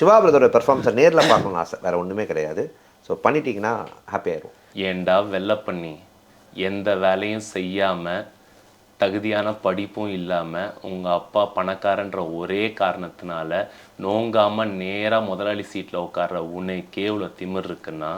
சிவா பிரதரோட பெர்ஃபார்மன்ஸை நேரில் பார்க்கணும்னு ஆசை, வேறு ஒன்றுமே கிடையாது. ஸோ பண்ணிட்டீங்கன்னா ஹாப்பி ஆயிடும். ஏண்டா வெள்ளை பண்ணி எந்த வேலையும் செய்யாமல் தகுதியான படிப்பும் இல்லாமல் உங்கள் அப்பா பணக்காரன்ற ஒரே காரணத்தினால நோங்காமல் நேராக முதலாளி சீட்டில் உட்கார்ற உனக்கே இவ்வளோ திமிர் இருக்குன்னா,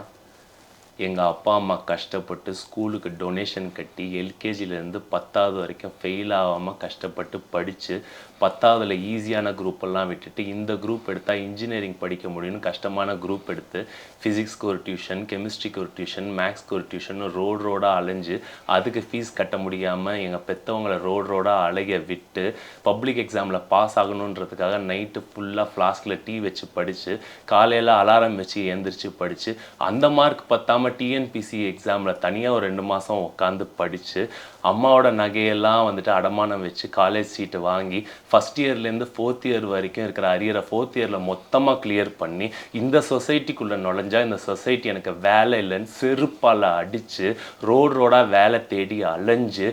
எங்கள் அப்பா அம்மா கஷ்டப்பட்டு ஸ்கூலுக்கு டொனேஷன் கட்டி எல்கேஜிலேருந்து 10வது வரைக்கும் ஃபெயில் ஆகாமல் கஷ்டப்பட்டு படித்து 10வதுல ஈஸியான குரூப்பெல்லாம் விட்டுட்டு இந்த குரூப் எடுத்தால் இன்ஜினியரிங் படிக்க முடியும்னு கஷ்டமான குரூப் எடுத்து ஃபிசிக்ஸ்க்கு ஒரு டியூஷன், கெமிஸ்ட்ரிக்கு ஒரு டியூஷன், மேக்ஸ்க்கு ஒரு டியூஷன் ரோடாக அலைஞ்சு அதுக்கு ஃபீஸ் கட்ட முடியாமல் எங்கள் பெற்றவங்களை ரோடாக அலைய விட்டு பப்ளிக் எக்ஸாமில் பாஸ் ஆகணுன்றதுக்காக நைட்டு ஃபுல்லாக ஃப்ளாஸ்கில் டீ வச்சு படித்து காலையில் அலாரம் வச்சு எழுந்திரிச்சு படித்து அந்த மார்க் பத்தாமல் டிஎன்பிசி எக்ஸாமில் தனியாக ஒரு 2 மாதம் உட்காந்து படித்து அம்மாவோட நகையெல்லாம் வந்துட்டு அடமானம் வச்சு காலேஜ் சீட்டு வாங்கி ஃபஸ்ட் இயர்லேருந்து 4th இயர் வரைக்கும் இருக்கிற அரியரை 4th இயரில் மொத்தமாக கிளியர் பண்ணி இந்த சொசைட்டிக்குள்ளே நுழைஞ்சா இந்த சொசைட்டி எனக்கு வேலை இல்லைன்னு செருப்பால் அடித்து ரோடாக வேலை தேடி அலைஞ்சு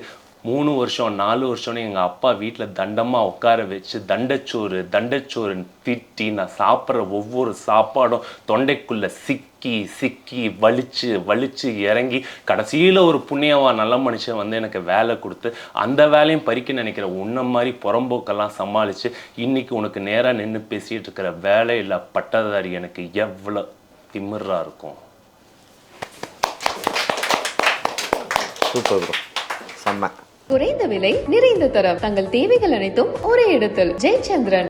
3 வருஷம் 4 வருஷம்னு எங்கள் அப்பா வீட்டில் தண்டமாக உட்கார வச்சு தண்டச்சோறுன்னு திட்டி நான் சாப்பிட்ற ஒவ்வொரு சாப்பாடும் தொண்டைக்குள்ளே சிக்கி வலிச்சு இறங்கி கடைசியில் ஒரு புண்ணியவா நல்ல மனுஷன் வந்து எனக்கு வேலை கொடுத்து அந்த வேலையும் பறிக்க நினைக்கிற உன்ன மாதிரி புறம்போக்கெல்லாம் சமாளித்து இன்றைக்கி உனக்கு நேராக நின்று பேசிகிட்டு இருக்கிற வேலை இல்லை பட்டதாரி எனக்கு எவ்வளோ திமிராக இருக்கும். சூப்பர் ப்ரோ, செம்ம. குறைந்த விலை நிறைந்த தரம், தங்கள் தேவைகள் அனைத்தும் ஒரே இடத்தில். ஜெயச்சந்திரன்.